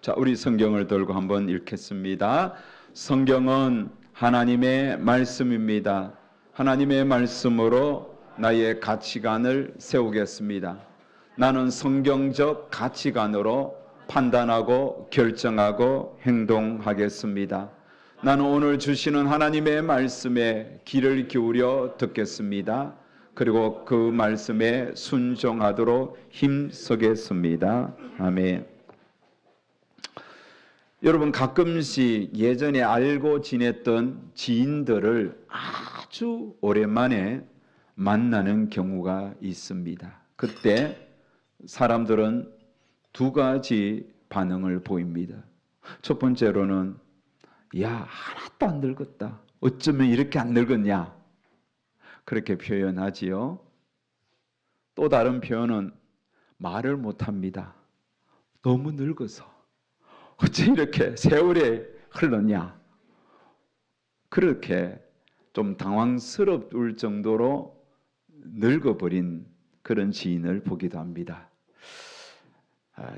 자, 우리 성경을 들고 한번 읽겠습니다. 성경은 하나님의 말씀입니다. 하나님의 말씀으로 나의 가치관을 세우겠습니다. 나는 성경적 가치관으로 판단하고 결정하고 행동하겠습니다. 나는 오늘 주시는 하나님의 말씀에 귀를 기울여 듣겠습니다. 그리고 그 말씀에 순종하도록 힘쓰겠습니다. 아멘. 여러분, 가끔씩 예전에 알고 지냈던 지인들을 아주 오랜만에 만나는 경우가 있습니다. 그때 사람들은 두 가지 반응을 보입니다. 첫 번째로는 야, 하나도 안 늙었다. 어쩌면 이렇게 안 늙었냐? 그렇게 표현하지요. 또 다른 표현은 말을 못합니다. 너무 늙어서. 어째 이렇게 세월이 흘렀냐? 그렇게 좀 당황스러울 정도로 늙어버린 그런 지인을 보기도 합니다.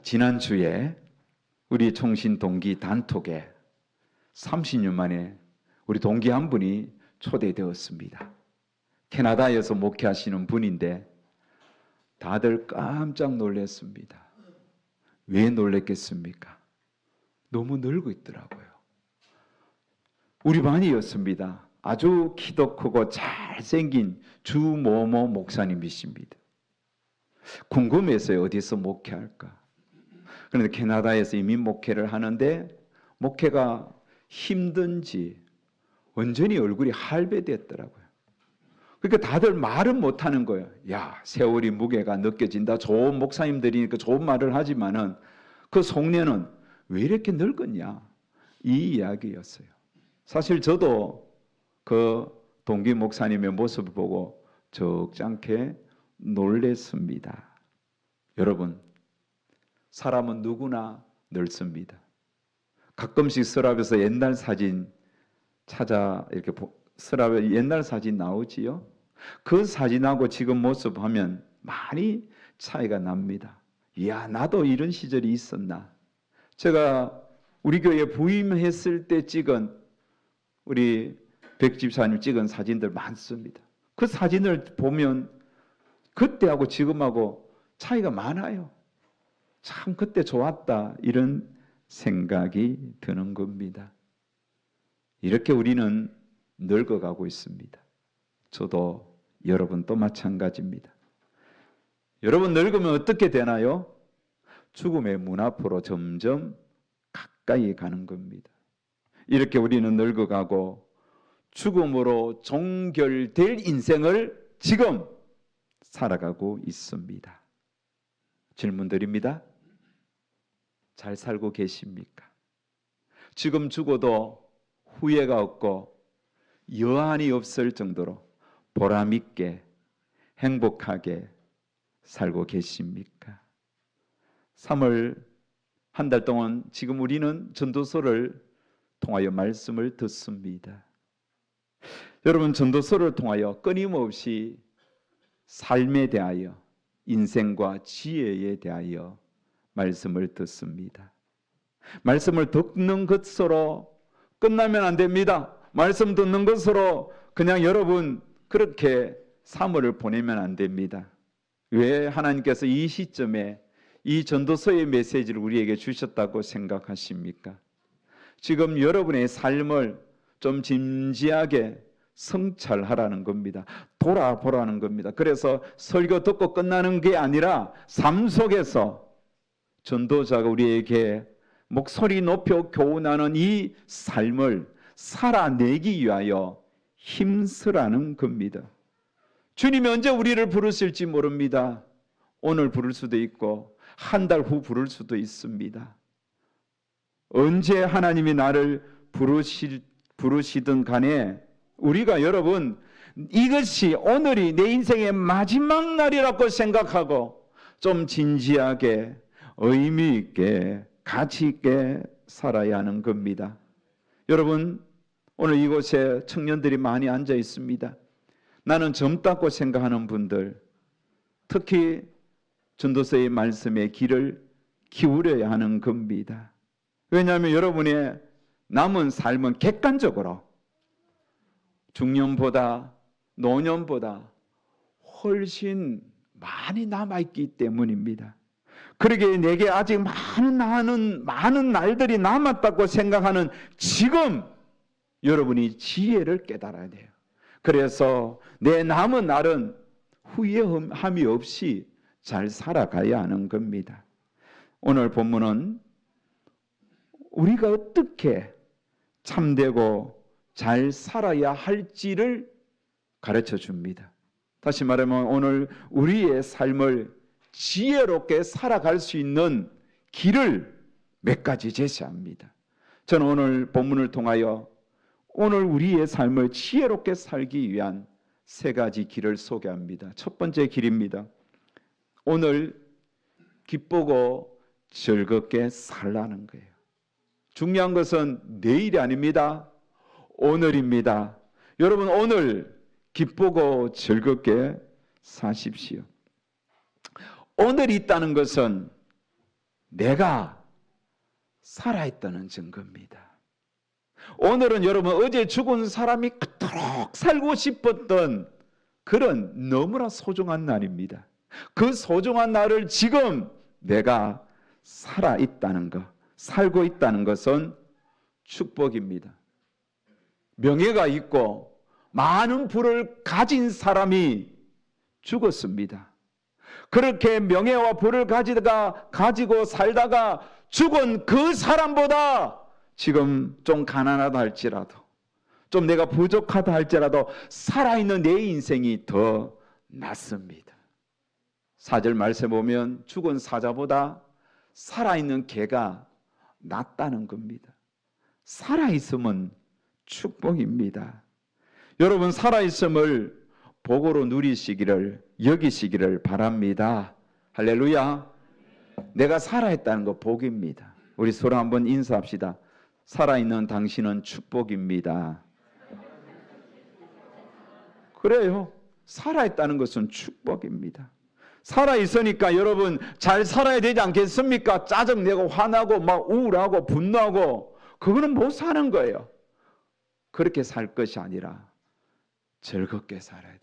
지난주에 우리 총신 동기 단톡에 30년 만에 우리 동기 한 분이 초대되었습니다. 캐나다에서 목회하시는 분인데 다들 깜짝 놀랐습니다. 왜 놀랐겠습니까? 너무 늙어 있더라고요. 우리 반이었습니다. 아주 키도 크고 잘생긴 주모모 목사님이십니다. 궁금해서요. 어디서 목회할까? 그런데 캐나다에서 이미 목회를 하는데 목회가 힘든지 완전히 얼굴이 할배됐더라고요. 그러니까 다들 말은 못하는 거예요. 야, 세월이 무게가 느껴진다. 좋은 목사님들이니까 좋은 말을 하지만은 그 속내는 왜 이렇게 늙었냐? 이 이야기였어요. 사실 저도 그 동기 목사님의 모습을 보고 적잖게 놀랬습니다. 여러분, 사람은 누구나 늙습니다. 가끔씩 서랍에서 옛날 사진 찾아 이렇게 서랍에 옛날 사진 나오지요. 그 사진하고 지금 모습하면 많이 차이가 납니다. 이야, 나도 이런 시절이 있었나. 제가 우리 교회에 부임했을 때 찍은 우리 백 집사님 찍은 사진들 많습니다. 그 사진을 보면 그때하고 지금하고 차이가 많아요. 참 그때 좋았다 이런 생각이 드는 겁니다. 이렇게 우리는 늙어가고 있습니다. 저도 여러분도 마찬가지입니다. 여러분, 늙으면 어떻게 되나요? 죽음의 문 앞으로 점점 가까이 가는 겁니다. 이렇게 우리는 늙어가고 죽음으로 종결될 인생을 지금 살아가고 있습니다. 질문 드립니다. 잘 살고 계십니까? 지금 죽어도 후회가 없고 여한이 없을 정도로 보람 있게 행복하게 살고 계십니까? 3월 한 달 동안 지금 우리는 전도서를 통하여 말씀을 듣습니다. 여러분, 전도서를 통하여 끊임없이 삶에 대하여 인생과 지혜에 대하여 말씀을 듣습니다. 말씀을 듣는 것으로 끝나면 안 됩니다. 말씀 듣는 것으로 그냥 여러분 그렇게 3월을 보내면 안 됩니다. 왜 하나님께서 이 시점에 이 전도서의 메시지를 우리에게 주셨다고 생각하십니까? 지금 여러분의 삶을 좀 진지하게 성찰하라는 겁니다. 돌아보라는 겁니다. 그래서 설교 듣고 끝나는 게 아니라 삶 속에서 전도자가 우리에게 목소리 높여 교훈하는 이 삶을 살아내기 위하여 힘쓰라는 겁니다. 주님이 언제 우리를 부르실지 모릅니다. 오늘 부를 수도 있고 한 달 후 부를 수도 있습니다. 언제 하나님이 나를 부르시든 간에 우리가 여러분 이것이 오늘이 내 인생의 마지막 날이라고 생각하고 좀 진지하게 의미 있게 가치 있게 살아야 하는 겁니다. 여러분, 오늘 이곳에 청년들이 많이 앉아 있습니다. 나는 젊다고 생각하는 분들, 특히 전도서의 말씀에 귀를 기울여야 하는 겁니다. 왜냐하면 여러분의 남은 삶은 객관적으로 중년보다 노년보다 훨씬 많이 남아있기 때문입니다. 그러기에 내게 아직 많은 날들이 남았다고 생각하는 지금 여러분이 지혜를 깨달아야 돼요. 그래서 내 남은 날은 후회함이 없이 잘 살아가야 하는 겁니다. 오늘 본문은 우리가 어떻게 참되고 잘 살아야 할지를 가르쳐 줍니다. 다시 말하면 오늘 우리의 삶을 지혜롭게 살아갈 수 있는 길을 몇 가지 제시합니다. 저는 오늘 본문을 통하여 오늘 우리의 삶을 지혜롭게 살기 위한 세 가지 길을 소개합니다. 첫 번째 길입니다. 오늘 기쁘고 즐겁게 살라는 거예요. 중요한 것은 내일이 아닙니다. 오늘입니다. 여러분 오늘 기쁘고 즐겁게 사십시오. 오늘이 있다는 것은 내가 살아있다는 증거입니다. 오늘은 여러분 어제 죽은 사람이 그토록 살고 싶었던 그런 너무나 소중한 날입니다. 그 소중한 날을 지금 내가 살아있다는 것, 살고 있다는 것은 축복입니다. 명예가 있고 많은 부를 가진 사람이 죽었습니다. 그렇게 명예와 부를 가지고 살다가 죽은 그 사람보다 지금 좀 가난하다 할지라도 좀 내가 부족하다 할지라도 살아있는 내 인생이 더 낫습니다. 4절 말씀에 보면 죽은 사자보다 살아있는 개가 낫다는 겁니다. 살아있음은 축복입니다. 여러분 살아있음을 복으로 누리시기를 여기시기를 바랍니다. 할렐루야. 내가 살아있다는 거 복입니다. 우리 서로 한번 인사합시다. 살아있는 당신은 축복입니다. 그래요. 살아있다는 것은 축복입니다. 살아있으니까 여러분 잘 살아야 되지 않겠습니까? 짜증내고 화나고 막 우울하고 분노하고 그거는 못 사는 거예요. 그렇게 살 것이 아니라 즐겁게 살아야 돼요.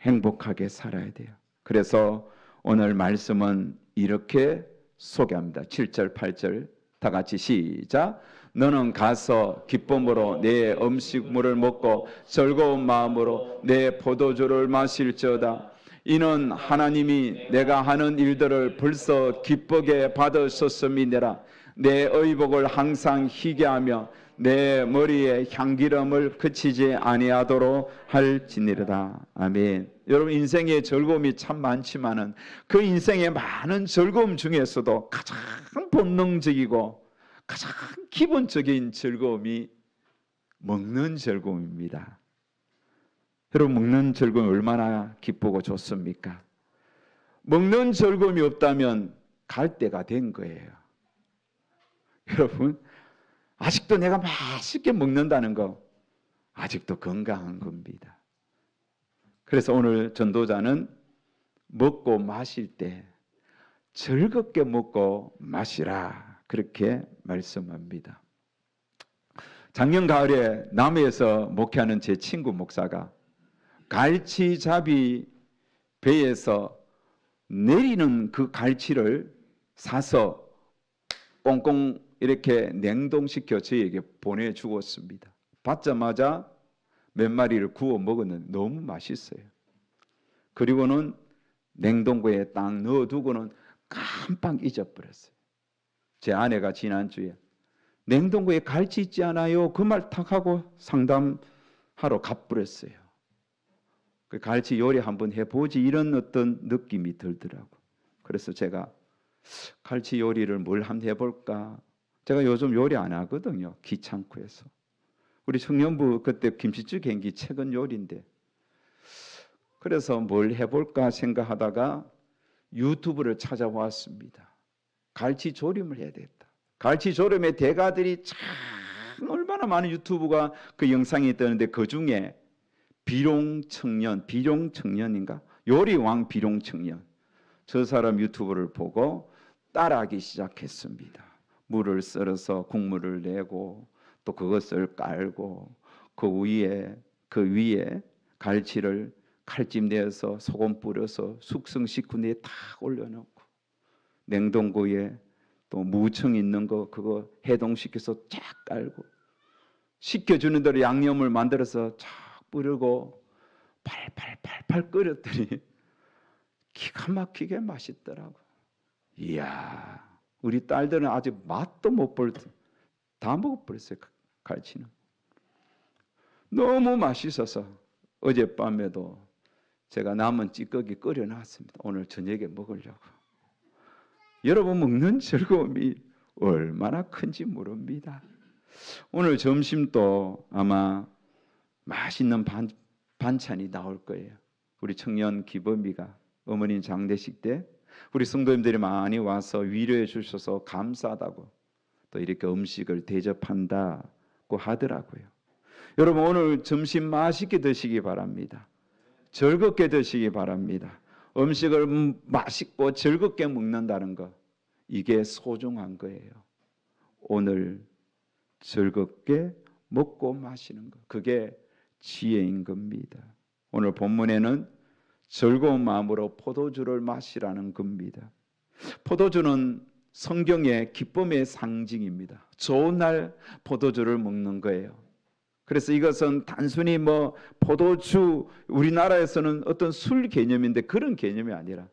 행복하게 살아야 돼요. 그래서 오늘 말씀은 이렇게 소개합니다. 7절 8절 다 같이 시작. 너는 가서 기쁨으로 내 음식물을 먹고 즐거운 마음으로 내 포도주를 마실지어다. 이는 하나님이 내가 하는 일들을 벌써 기쁘게 받으셨음이니라. 내 의복을 항상 희게 하며 내 머리에 향기름을 그치지 아니하도록 할지니라. 아멘. 여러분 인생의 즐거움이 참 많지만은 그 인생의 많은 즐거움 중에서도 가장 본능적이고 가장 기본적인 즐거움이 먹는 즐거움입니다. 여러분 먹는 즐거움이 얼마나 기쁘고 좋습니까? 먹는 즐거움이 없다면 갈 때가 된 거예요. 여러분 아직도 내가 맛있게 먹는다는 거 아직도 건강한 겁니다. 그래서 오늘 전도자는 먹고 마실 때 즐겁게 먹고 마시라 그렇게 말씀합니다. 작년 가을에 남해에서 목회하는 제 친구 목사가 갈치잡이 배에서 내리는 그 갈치를 사서 꽁꽁 이렇게 냉동시켜 저희에게 보내주었습니다. 받자마자 몇 마리를 구워 먹었는데 너무 맛있어요. 그리고는 냉동고에 딱 넣어두고는 깜빡 잊어버렸어요. 제 아내가 지난주에 냉동고에 갈치 있지 않아요? 그 말 탁 하고 상담하러 가버렸어요. 그 갈치 요리 한번 해보지 이런 어떤 느낌이 들더라고. 그래서 제가 갈치 요리를 뭘 한번 해볼까? 제가 요즘 요리 안 하거든요. 귀찮고 해서. 우리 청년부 그때 김치찌개 행기 최근 요리인데 그래서 뭘 해볼까 생각하다가 유튜브를 찾아왔습니다. 갈치 조림을 해야 되겠다. 갈치 조림의 대가들이 참 얼마나 많은 유튜브가 그 영상이 뜨는데 그중에 비룡청년인가? 요리왕 비룡청년 저 사람 유튜브를 보고 따라하기 시작했습니다. 물을 썰어서 국물을 내고 또 그것을 깔고 그 위에 갈치를 칼집 내어서 소금 뿌려서 숙성시킨 뒤에 탁 올려놓고 냉동고에 또 무청 있는 거 그거 해동시켜서 쫙 깔고 식혀주는 대로 양념을 만들어서 쫙 뿌리고 팔팔 끓였더니 기가 막히게 맛있더라고. 이야, 우리 딸들은 아직 맛도 못 볼 다 먹어버렸어요. 갈치는 너무 맛있어서 어젯밤에도 제가 남은 찌꺼기 끓여놨습니다. 오늘 저녁에 먹으려고. 여러분 먹는 즐거움이 얼마나 큰지 모릅니다. 오늘 점심도 아마 맛있는 반찬이 나올 거예요. 우리 청년 기범이가 어머니 장례식 때 우리 성도님들이 많이 와서 위로해 주셔서 감사하다고 또 이렇게 음식을 대접한다고 하더라고요. 여러분 오늘 점심 맛있게 드시기 바랍니다. 즐겁게 드시기 바랍니다. 음식을 맛있고 즐겁게 먹는다는 것, 이게 소중한 거예요. 오늘 즐겁게 먹고 마시는 것, 그게 지혜인 겁니다. 오늘 본문에는 즐거운 마음으로 포도주를 마시라는 겁니다. 포도주는 성경의 기쁨의 상징입니다. 좋은 날 포도주를 먹는 거예요. 그래서 이것은 단순히 포도주, 우리나라에서는 어떤 술 개념인데 그런 개념이 아니라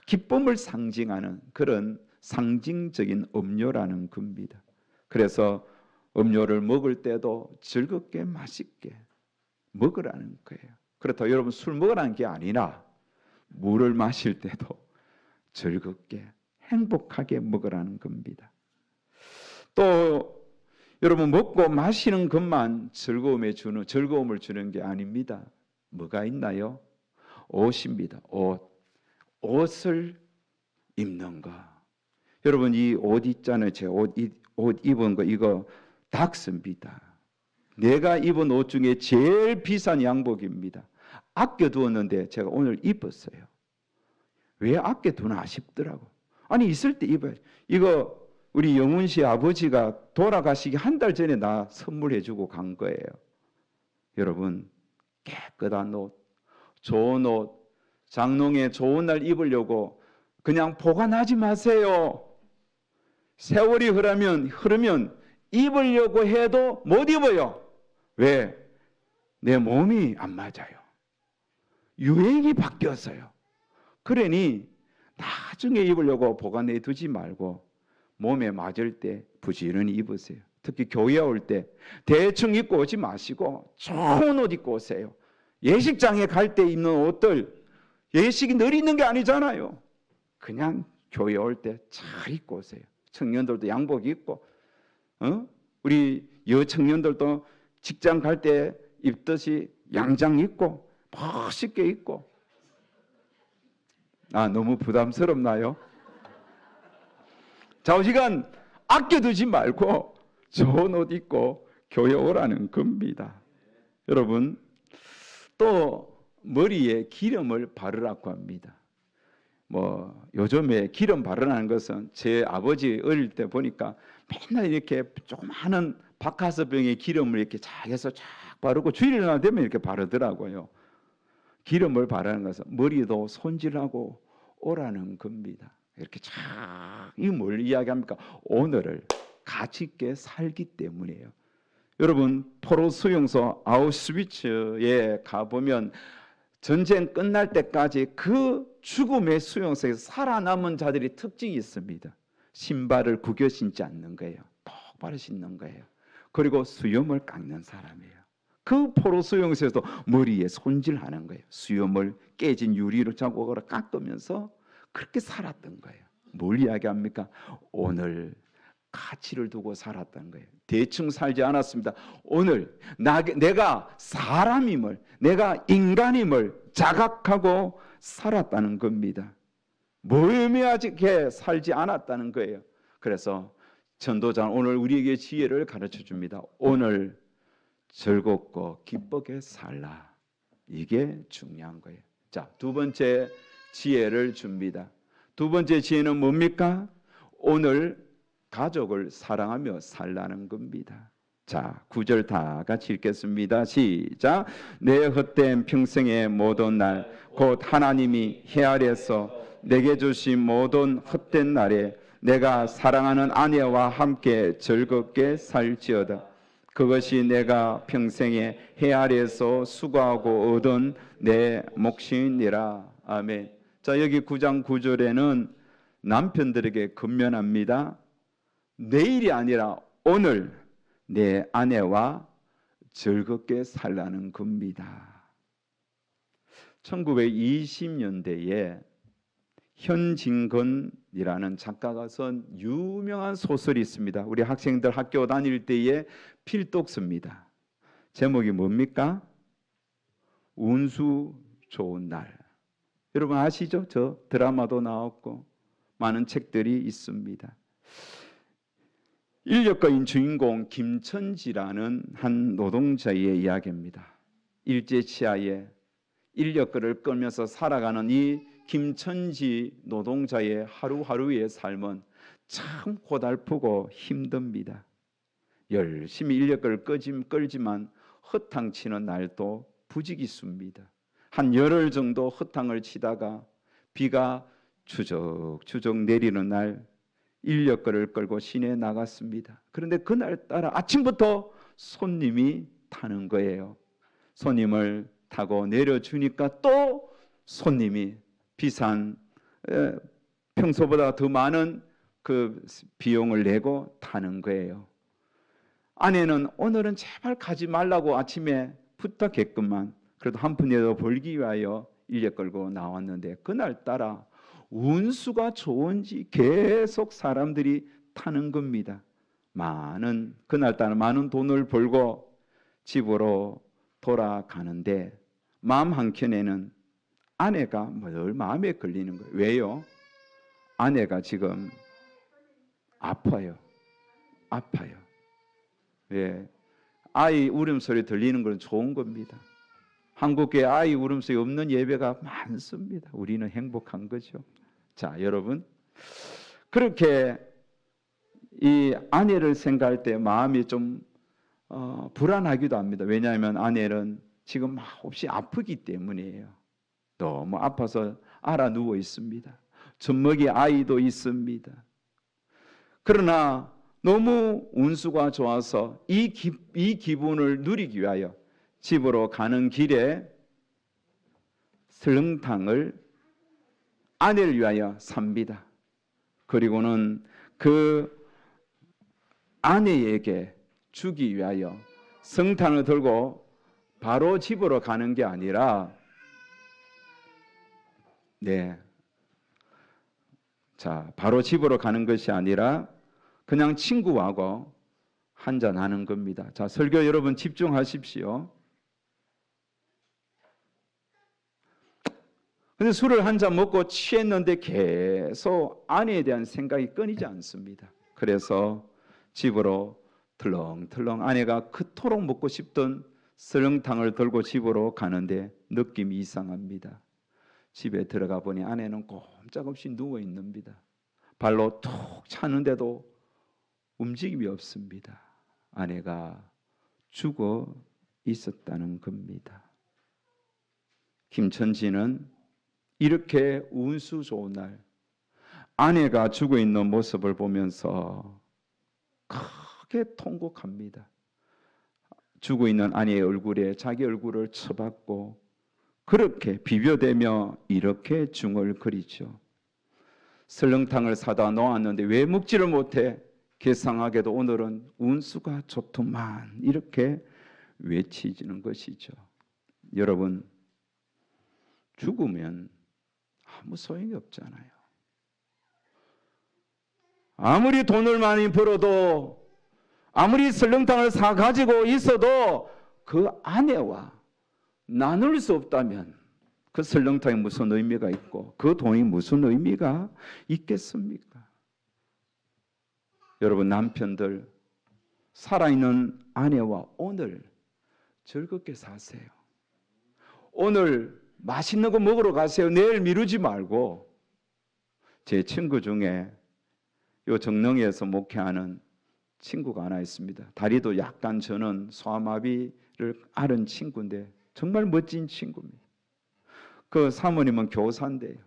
기쁨을 상징하는 그런 상징적인 음료라는 겁니다. 그래서 음료를 먹을 때도 즐겁게 맛있게 먹으라는 거예요. 그렇다고 여러분 술 먹으라는 게 아니라 물을 마실 때도 즐겁게 행복하게 먹으라는 겁니다. 또 여러분 먹고 마시는 것만 즐거움을 주는 게 아닙니다. 뭐가 있나요? 옷입니다. 옷을 입는 거. 여러분 이 옷 있잖아요. 제 옷 입은 거 이거 닥스입니다. 내가 입은 옷 중에 제일 비싼 양복입니다. 아껴두었는데 제가 오늘 입었어요. 왜 아껴두나 싶더라고. 아니 있을 때 입어야지. 이거 우리 영훈 씨 아버지가 돌아가시기 한 달 전에 나 선물해주고 간 거예요. 여러분 깨끗한 옷, 좋은 옷, 장롱에 좋은 날 입으려고 그냥 보관하지 마세요. 세월이 흐르면 입으려고 해도 못 입어요. 왜? 내 몸이 안 맞아요. 유행이 바뀌었어요. 그러니 나중에 입으려고 보관해 두지 말고 몸에 맞을 때 부지런히 입으세요. 특히 교회 올 때 대충 입고 오지 마시고 좋은 옷 입고 오세요. 예식장에 갈 때 입는 옷들 예식이 늘 있는 게 아니잖아요. 그냥 교회 올 때 잘 입고 오세요. 청년들도 양복 입고 우리 여청년들도 직장 갈 때 입듯이 양장 입고 멋있게 입고. 너무 부담스럽나요? 좌우지간 아껴두지 말고 좋은 옷 입고 교회 오라는 겁니다. 여러분 또 머리에 기름을 바르라고 합니다. 요즘에 기름 바르라는 것은 제 아버지 어릴 때 보니까 맨날 이렇게 조그마한 박하서병에 기름을 이렇게 쫙 해서 쫙 바르고 주일날 되면 이렇게 바르더라고요. 기름을 바르는 것은 머리도 손질하고 오라는 겁니다. 이렇게 쫙, 이 뭘 이야기합니까? 오늘을 가치 있게 살기 때문이에요. 여러분 포로 수용소 아우슈비츠에 가보면 전쟁 끝날 때까지 그 죽음의 수용소에서 살아남은 자들이 특징이 있습니다. 신발을 구겨 신지 않는 거예요. 똑바로 신는 거예요. 그리고 수염을 깎는 사람이에요. 그 포로 수용소에서도 머리에 손질하는 거예요. 수염을 깨진 유리로 자국으로 깎으면서 그렇게 살았던 거예요. 뭘 이야기합니까? 오늘 가치를 두고 살았던 거예요. 대충 살지 않았습니다. 오늘 내가 사람임을, 내가 인간임을 자각하고 살았다는 겁니다. 무의미하게 살지 않았다는 거예요. 그래서 전도자는 오늘 우리에게 지혜를 가르쳐 줍니다. 오늘 즐겁고 기쁘게 살라. 이게 중요한 거예요. 자, 두 번째 지혜를 줍니다. 두 번째 지혜는 뭡니까? 오늘 가족을 사랑하며 살라는 겁니다. 자, 9절 다 같이 읽겠습니다. 시작. 내 헛된 평생의 모든 날 곧 하나님이 해 아래에서 내게 주신 모든 헛된 날에 내가 사랑하는 아내와 함께 즐겁게 살지어다. 그것이 내가 평생에 해 아래에서 수고하고 얻은 내 몫이니라. 아멘. 자, 여기 9장 9절에는 남편들에게 권면합니다. 내일이 아니라 오늘 내 아내와 즐겁게 살라는 겁니다. 1920년대에 현진건이라는 작가가 쓴 유명한 소설이 있습니다. 우리 학생들 학교 다닐 때에 필독서입니다. 제목이 뭡니까? 운수 좋은 날. 여러분 아시죠? 저 드라마도 나왔고 많은 책들이 있습니다. 인력거인 주인공 김천지라는 한 노동자의 이야기입니다. 일제치하에 인력거를 끌면서 살아가는 이 김천지 노동자의 하루하루의 삶은 참 고달프고 힘듭니다. 열심히 인력거를 끌지만 허탕치는 날도 부지기수입니다. 한 열흘 정도 허탕을 치다가 비가 추적추적 내리는 날 인력거를 끌고 시내에 나갔습니다. 그런데 그날따라 아침부터 손님이 타는 거예요. 손님을 타고 내려주니까 또 손님이 비싼 평소보다 더 많은 그 비용을 내고 타는 거예요. 아내는 오늘은 제발 가지 말라고 아침에 부탁했건만 그래도 한 푼이라도 벌기 위하여 인력 끌고 나왔는데 그날따라 운수가 좋은지 계속 사람들이 타는 겁니다. 그날따라 많은 돈을 벌고 집으로 돌아가는데 마음 한켠에는 아내가 늘 마음에 걸리는 거예요. 왜요? 아내가 지금 아파요. 왜? 아이 울음소리 들리는 건 좋은 겁니다. 한국에 아이 울음소리 없는 예배가 많습니다. 우리는 행복한 거죠. 자, 여러분, 그렇게 이 아내를 생각할 때 마음이 좀 불안하기도 합니다. 왜냐하면 아내는 지금 없이 아프기 때문이에요. 너무 아파서 알아 누워 있습니다. 젖먹이 아이도 있습니다. 그러나 너무 운수가 좋아서 이 기분을 누리기 위하여 집으로 가는 길에 설렁탕을 아내를 위하여 삽니다. 그리고는 그 아내에게 주기 위하여 설렁탕을 들고 바로 집으로 가는 게 아니라 바로 집으로 가는 것이 아니라 그냥 친구하고 한잔 하는 겁니다. 자, 설교 여러분 집중하십시오. 근데 술을 한 잔 먹고 취했는데 계속 아내에 대한 생각이 끊이지 않습니다. 그래서 집으로 털렁털렁 아내가 그토록 먹고 싶던 설렁탕을 들고 집으로 가는데 느낌이 이상합니다. 집에 들어가 보니 아내는 꼼짝없이 누워 있습니다. 발로 툭 차는데도 움직임이 없습니다. 아내가 죽어 있었다는 겁니다. 김천지는 이렇게 운수 좋은 날 아내가 죽어 있는 모습을 보면서 크게 통곡합니다. 죽어 있는 아내의 얼굴에 자기 얼굴을 쳐박고 그렇게 비벼대며 이렇게 중얼거리죠. 설렁탕을 사다 놓았는데 왜 먹지를 못해? 괴상하게도 오늘은 운수가 좋더만 이렇게 외치지는 것이죠. 여러분, 죽으면 아무 소용이 없잖아요. 아무리 돈을 많이 벌어도 아무리 설렁탕을 사가지고 있어도 그 아내와 나눌 수 없다면 그 설렁탕에 무슨 의미가 있고 그 돈이 무슨 의미가 있겠습니까? 여러분, 남편들 살아있는 아내와 오늘 즐겁게 사세요. 오늘 맛있는 거 먹으러 가세요. 내일 미루지 말고. 제 친구 중에 요 정릉에서 목회하는 친구가 하나 있습니다. 다리도 약간 저는 소아마비를 앓은 친구인데 정말 멋진 친구입니다. 그 사모님은 교사인데요.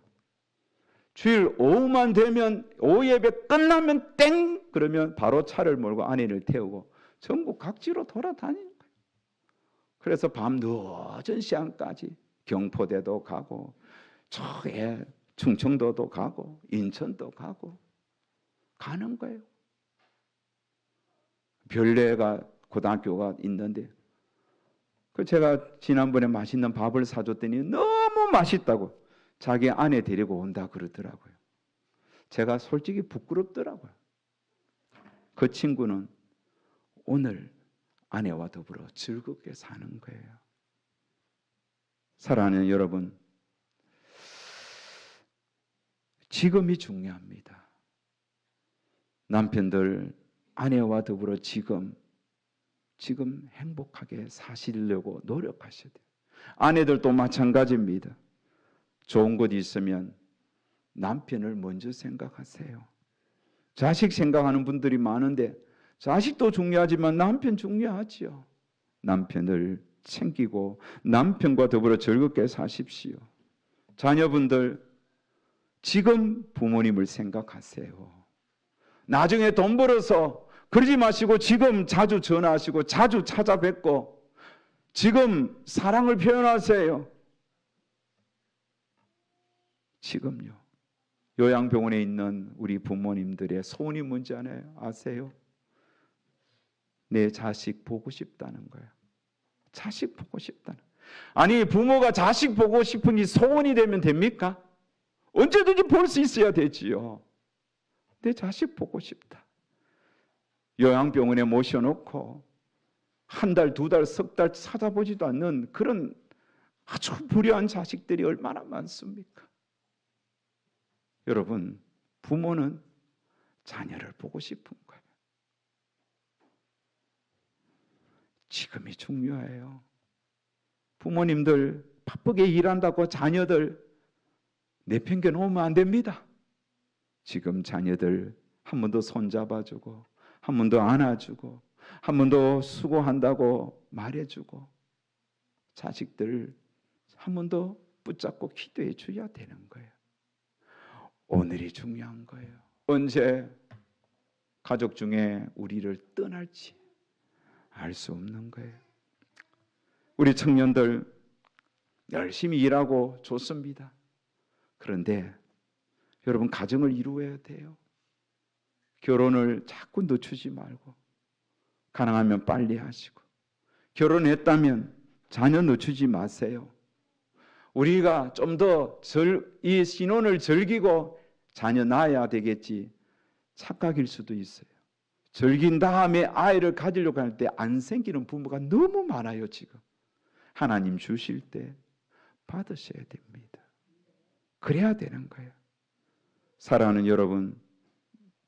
주일 오후만 되면 오후 예배 끝나면 땡 그러면 바로 차를 몰고 아내를 태우고 전국 각지로 돌아다니는 거예요. 그래서 밤 늦은 시간까지 경포대도 가고 저에 충청도도 가고 인천도 가고 가는 거예요. 별내가 고등학교가 있는데 그 제가 지난번에 맛있는 밥을 사줬더니 너무 맛있다고 자기 아내 데리고 온다 그러더라고요. 제가 솔직히 부끄럽더라고요. 그 친구는 오늘 아내와 더불어 즐겁게 사는 거예요. 사랑하는 여러분, 지금이 중요합니다. 남편들 아내와 더불어 지금 행복하게 사시려고 노력하셔야 돼요. 아내들도 마찬가지입니다. 좋은 곳 있으면 남편을 먼저 생각하세요. 자식 생각하는 분들이 많은데 자식도 중요하지만 남편 중요하지요. 남편을 챙기고 남편과 더불어 즐겁게 사십시오. 자녀분들 지금 부모님을 생각하세요. 나중에 돈 벌어서 그러지 마시고 지금 자주 전화하시고 자주 찾아뵙고 지금 사랑을 표현하세요. 지금요. 요양병원에 있는 우리 부모님들의 소원이 뭔지 아세요? 내 자식 보고 싶다는 거예요. 자식 보고 싶다는. 아니 부모가 자식 보고 싶은 게 소원이 되면 됩니까? 언제든지 볼 수 있어야 되지요. 내 자식 보고 싶다. 요양병원에 모셔놓고 한 달, 두 달, 석 달 찾아보지도 않는 그런 아주 불효한 자식들이 얼마나 많습니까? 여러분, 부모는 자녀를 보고 싶은 거예요. 지금이 중요해요. 부모님들 바쁘게 일한다고 자녀들 내팽겨 놓으면 안 됩니다. 지금 자녀들 한 번 더 손잡아주고 한 번 더 안아주고 한 번 더 수고한다고 말해주고 자식들 한 번 더 붙잡고 기도해 줘야 되는 거예요. 오늘이 중요한 거예요. 언제 가족 중에 우리를 떠날지 알 수 없는 거예요. 우리 청년들 열심히 일하고 좋습니다. 그런데 여러분 가정을 이루어야 돼요. 결혼을 자꾸 늦추지 말고 가능하면 빨리 하시고 결혼했다면 자녀 늦추지 마세요. 우리가 좀 더 이 신혼을 즐기고 자녀 낳아야 되겠지 착각일 수도 있어요. 즐긴 다음에 아이를 가지려고 할 때 안 생기는 부모가 너무 많아요. 지금 하나님 주실 때 받으셔야 됩니다. 그래야 되는 거예요. 사랑하는 여러분,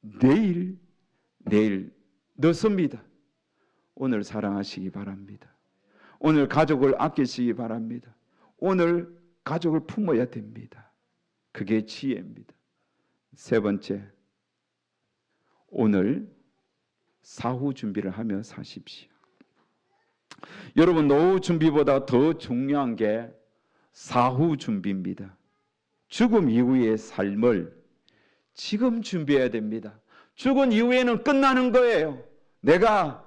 내일 늦습니다. 오늘 사랑하시기 바랍니다. 오늘 가족을 아끼시기 바랍니다. 오늘 가족을 품어야 됩니다. 그게 지혜입니다. 세 번째, 오늘 사후 준비를 하며 사십시오. 여러분, 노후 준비보다 더 중요한 게 사후 준비입니다. 죽음 이후의 삶을 지금 준비해야 됩니다. 죽은 이후에는 끝나는 거예요. 내가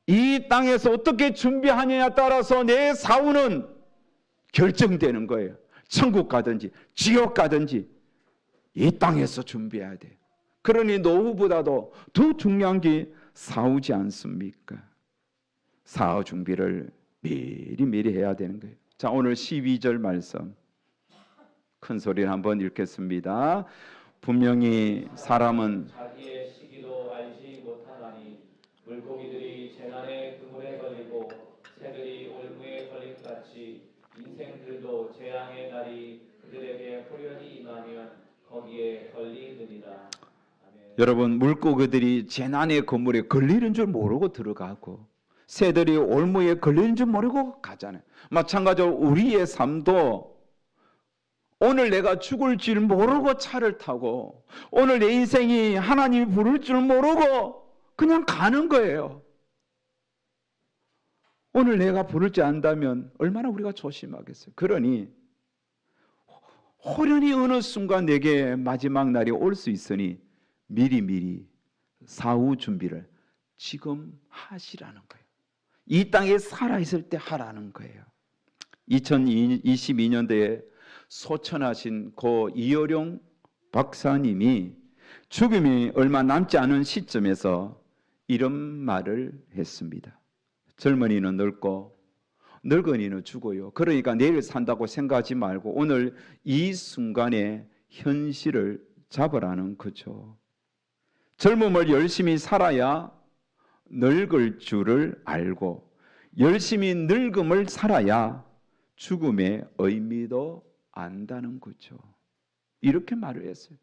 이 땅에서 어떻게 준비하느냐에 따라서 내 사후는 결정되는 거예요. 천국 가든지 지옥 가든지 이 땅에서 준비해야 돼요. 그러니 노후보다도 더 중요한 게 사후지 않습니까? 사후 준비를 미리 해야 되는 거예요. 자, 오늘 12절 말씀 큰 소리로 한번 읽겠습니다. 분명히 사람은 자기의 시기도 알지 못하나니 물고기들이 재난의 그물에 걸리고 새들이 올무에 걸린 것 같이 인생들도 재앙의 날이 그들에게 호련히 임하면 거기에 걸리느니라. 아멘. 여러분, 물고기들이 재난의 그물에 걸리는 줄 모르고 들어가고 새들이 올무에 걸리는 줄 모르고 가잖아요. 마찬가지로 우리의 삶도 오늘 내가 죽을 줄 모르고 차를 타고 오늘 내 인생이 하나님이 부를 줄 모르고 그냥 가는 거예요. 오늘 내가 부를 줄 안다면 얼마나 우리가 조심하겠어요. 그러니 호련히 어느 순간 내게 마지막 날이 올 수 있으니 미리미리 사후 준비를 지금 하시라는 거예요. 이 땅에 살아있을 때 하라는 거예요. 2022년도에 소천하신 고 이어룡 박사님이 죽음이 얼마 남지 않은 시점에서 이런 말을 했습니다. 젊은이는 늙고 늙은이는 죽어요. 그러니까 내일 산다고 생각하지 말고 오늘 이 순간에 현실을 잡으라는 거죠. 젊음을 열심히 살아야 늙을 줄을 알고 열심히 늙음을 살아야 죽음의 의미도 안다는 거죠. 이렇게 말을 했어요.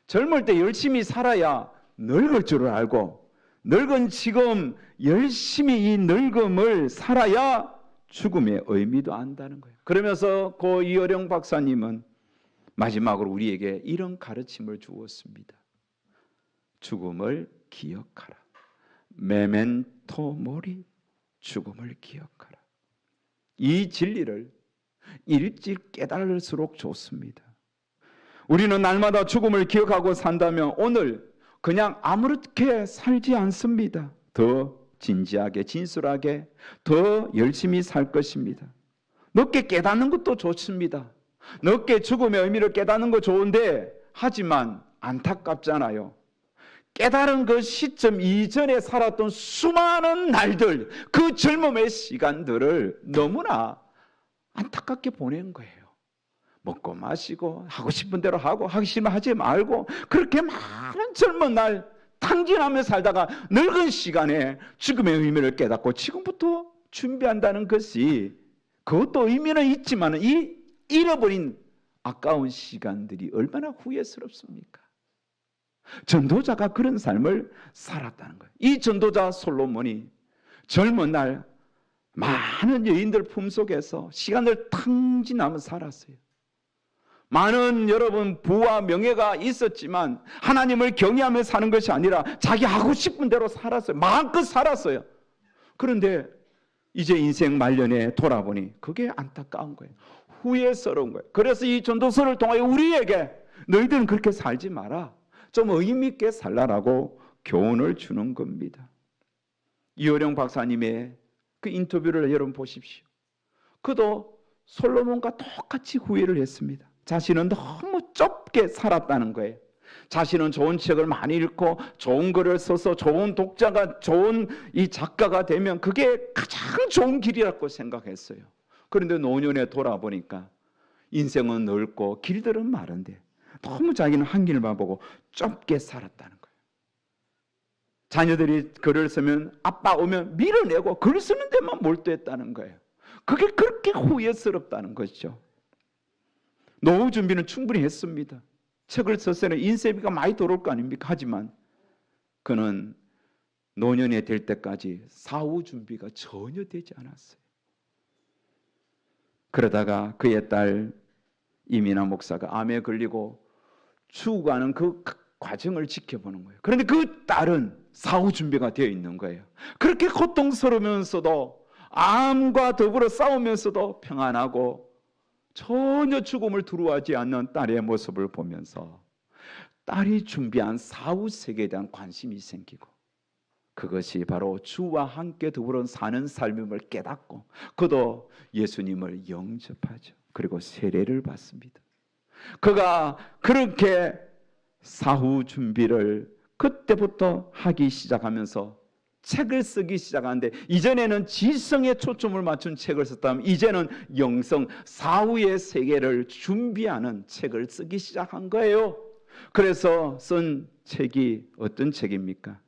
젊을 때 열심히 살아야 늙을 줄을 알고 늙은 지금 열심히 이 늙음을 살아야 죽음의 의미도 안다는 거예요. 그러면서 고 이어룡 박사님은 마지막으로 우리에게 이런 가르침을 주었습니다. 죽음을 기억하라. 메멘토 모리. 죽음을 기억하라. 이 진리를 일찍 깨달을수록 좋습니다. 우리는 날마다 죽음을 기억하고 산다면 오늘 그냥 아무렇게 살지 않습니다. 더 진지하게 진솔하게 더 열심히 살 것입니다. 늦게 깨닫는 것도 좋습니다. 늦게 죽음의 의미를 깨닫는 거 좋은데 하지만 안타깝잖아요. 깨달은 그 시점 이전에 살았던 수많은 날들, 그 젊음의 시간들을 너무나 안타깝게 보낸 거예요. 먹고 마시고 하고 싶은 대로 하고 하기 싫으면 하지 말고 그렇게 많은 젊은 날 탕진하며 살다가 늙은 시간에 죽음의 의미를 깨닫고 지금부터 준비한다는 것이 그것도 의미는 있지만 이 잃어버린 아까운 시간들이 얼마나 후회스럽습니까? 전도자가 그런 삶을 살았다는 거예요. 이 전도자 솔로몬이 젊은 날 많은 여인들 품속에서 시간을 탕진하며 살았어요. 많은 여러분 부와 명예가 있었지만 하나님을 경외하며 사는 것이 아니라 자기 하고 싶은 대로 살았어요. 마음껏 살았어요. 그런데 이제 인생 말년에 돌아보니 그게 안타까운 거예요. 후회스러운 거예요. 그래서 이 전도서를 통하여 우리에게 너희들은 그렇게 살지 마라. 좀 의미 있게 살라라고 교훈을 주는 겁니다. 이어룡 박사님의 그 인터뷰를 여러분 보십시오. 그도 솔로몬과 똑같이 후회를 했습니다. 자신은 너무 좁게 살았다는 거예요. 자신은 좋은 책을 많이 읽고 좋은 글을 써서 좋은 독자가 좋은 이 작가가 되면 그게 가장 좋은 길이라고 생각했어요. 그런데 노년에 돌아보니까 인생은 넓고 길들은 마른데 너무 자기는 한 길만 보고 좁게 살았다는 거예요. 자녀들이 글을 쓰면 아빠 오면 밀어내고 글 쓰는 데만 몰두했다는 거예요. 그게 그렇게 후회스럽다는 것이죠. 노후 준비는 충분히 했습니다. 책을 썼을 때 인쇄비가 많이 들어올 거 아닙니까? 하지만 그는 노년에 될 때까지 사후 준비가 전혀 되지 않았어요. 그러다가 그의 딸 이민아 목사가 암에 걸리고 죽어가는 그 과정을 지켜보는 거예요. 그런데 그 딸은 사후 준비가 되어 있는 거예요. 그렇게 고통스러우면서도 암과 더불어 싸우면서도 평안하고 전혀 죽음을 두려워하지 않는 딸의 모습을 보면서 딸이 준비한 사후 세계에 대한 관심이 생기고 그것이 바로 주와 함께 더불어 사는 삶임을 깨닫고 그도 예수님을 영접하죠. 그리고 세례를 받습니다. 그가 그렇게 사후 준비를 그때부터 하기 시작하면서 책을 쓰기 시작하는데 이전에는 지성에 초점을 맞춘 책을 썼다면 이제는 영성, 사후의 세계를 준비하는 책을 쓰기 시작한 거예요. 그래서 쓴 책이 어떤 책입니까?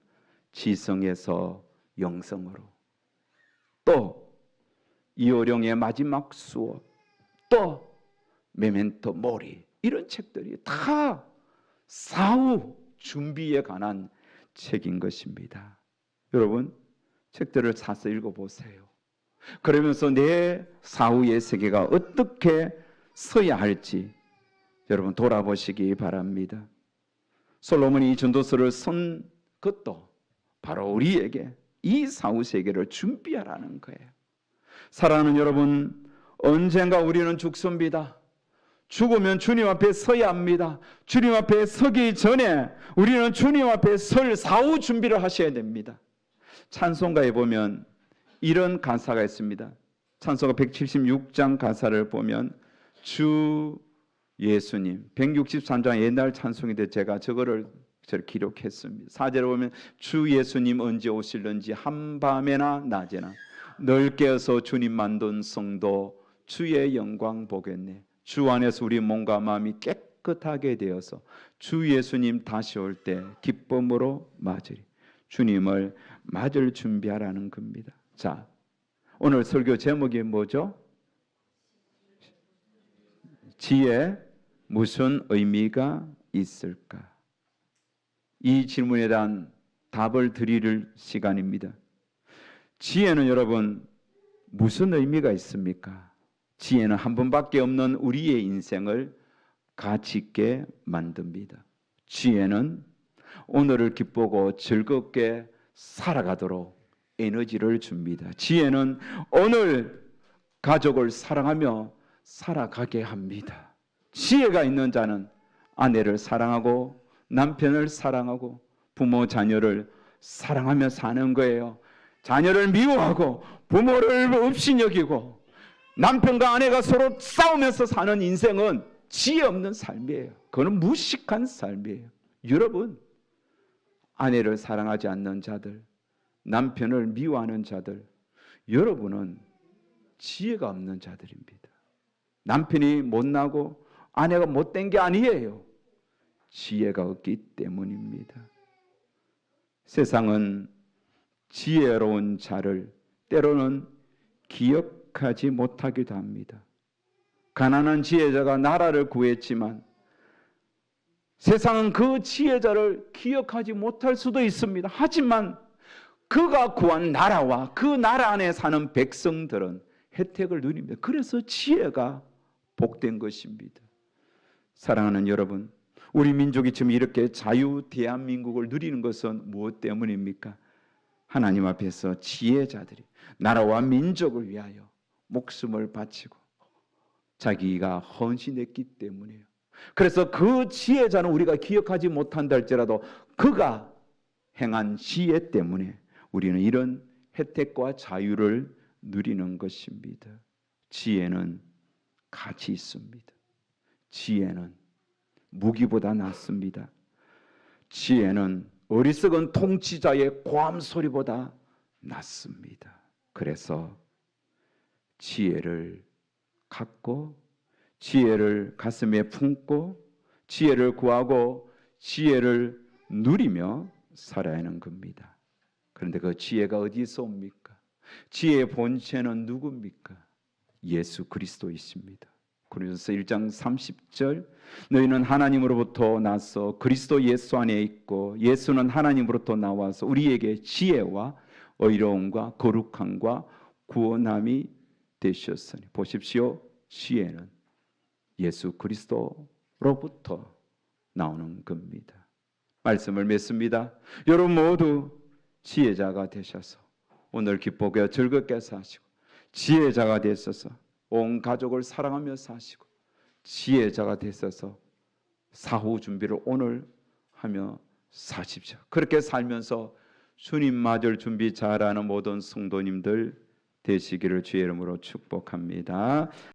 지성에서 영성으로, 또 이어룡의 마지막 수업, 또 메멘토 모리, 이런 책들이 다 사후 준비에 관한 책인 것입니다. 여러분 책들을 사서 읽어보세요. 그러면서 내 사후의 세계가 어떻게 서야 할지 여러분 돌아보시기 바랍니다. 솔로몬이 이 전도서를 쓴 것도 바로 우리에게 이 사후 세계를 준비하라는 거예요. 사랑하는 여러분, 언젠가 우리는 죽습니다. 죽으면 주님 앞에 서야 합니다. 주님 앞에 서기 전에 우리는 주님 앞에 설 사후 준비를 하셔야 됩니다. 찬송가에 보면 이런 가사가 있습니다. 찬송가 176장 가사를 보면 주 예수님, 163장 옛날 찬송인데 제가 저거를 기록했습니다. 4절에 보면 주 예수님 언제 오실는지 한밤에나 낮에나 늘 깨어서 주님 만든 성도 주의 영광 보겠네. 주 안에서 우리 몸과 마음이 깨끗하게 되어서 주 예수님 다시 올 때 기쁨으로 맞으리. 주님을 맞을 준비하라는 겁니다. 자, 오늘 설교 제목이 뭐죠? 지혜 무슨 의미가 있을까? 이 질문에 대한 답을 드릴 시간입니다. 지혜는 여러분 무슨 의미가 있습니까? 지혜는 한 번밖에 없는 우리의 인생을 가치 있게 만듭니다. 지혜는 오늘을 기쁘고 즐겁게 살아가도록 에너지를 줍니다. 지혜는 오늘 가족을 사랑하며 살아가게 합니다. 지혜가 있는 자는 아내를 사랑하고 남편을 사랑하고 부모 자녀를 사랑하며 사는 거예요. 자녀를 미워하고 부모를 없이 여기고 남편과 아내가 서로 싸우면서 사는 인생은 지혜 없는 삶이에요. 그건 무식한 삶이에요. 여러분, 아내를 사랑하지 않는 자들, 남편을 미워하는 자들, 여러분은 지혜가 없는 자들입니다. 남편이 못나고 아내가 못된 게 아니에요. 지혜가 없기 때문입니다. 세상은 지혜로운 자를 때로는 기억하지 못하기도 합니다. 가난한 지혜자가 나라를 구했지만 세상은 그 지혜자를 기억하지 못할 수도 있습니다. 하지만 그가 구한 나라와 그 나라 안에 사는 백성들은 혜택을 누립니다. 그래서 지혜가 복된 것입니다. 사랑하는 여러분, 우리 민족이 지금 이렇게 자유 대한민국을 누리는 것은 무엇 때문입니까? 하나님 앞에서 지혜자들이 나라와 민족을 위하여 목숨을 바치고 자기가 헌신했기 때문이에요. 그래서 그 지혜자는 우리가 기억하지 못한다 할지라도 그가 행한 지혜 때문에 우리는 이런 혜택과 자유를 누리는 것입니다. 지혜는 가치 있습니다. 지혜는 무기보다 낫습니다. 지혜는 어리석은 통치자의 고함 소리보다 낫습니다. 그래서 지혜를 갖고 지혜를 가슴에 품고 지혜를 구하고 지혜를 누리며 살아야 하는 겁니다. 그런데 그 지혜가 어디서 옵니까? 지혜의 본체는 누굽니까? 예수 그리스도이십니다. 고린도서 1장 30절 너희는 하나님으로부터 나서 그리스도 예수 안에 있고 예수는 하나님으로부터 나와서 우리에게 지혜와 의로움과 거룩함과 구원함이 되셨으니 보십시오. 지혜는 예수 그리스도로부터 나오는 겁니다. 말씀을 맺습니다. 여러분 모두 지혜자가 되셔서 오늘 기쁘게 즐겁게 사시고 지혜자가 되셔서 온 가족을 사랑하며 사시고 지혜자가 되셔서 사후 준비를 오늘 하며 사십시오. 그렇게 살면서 주님 맞을 준비 잘하는 모든 성도님들 되시기를 주의 이름으로 축복합니다.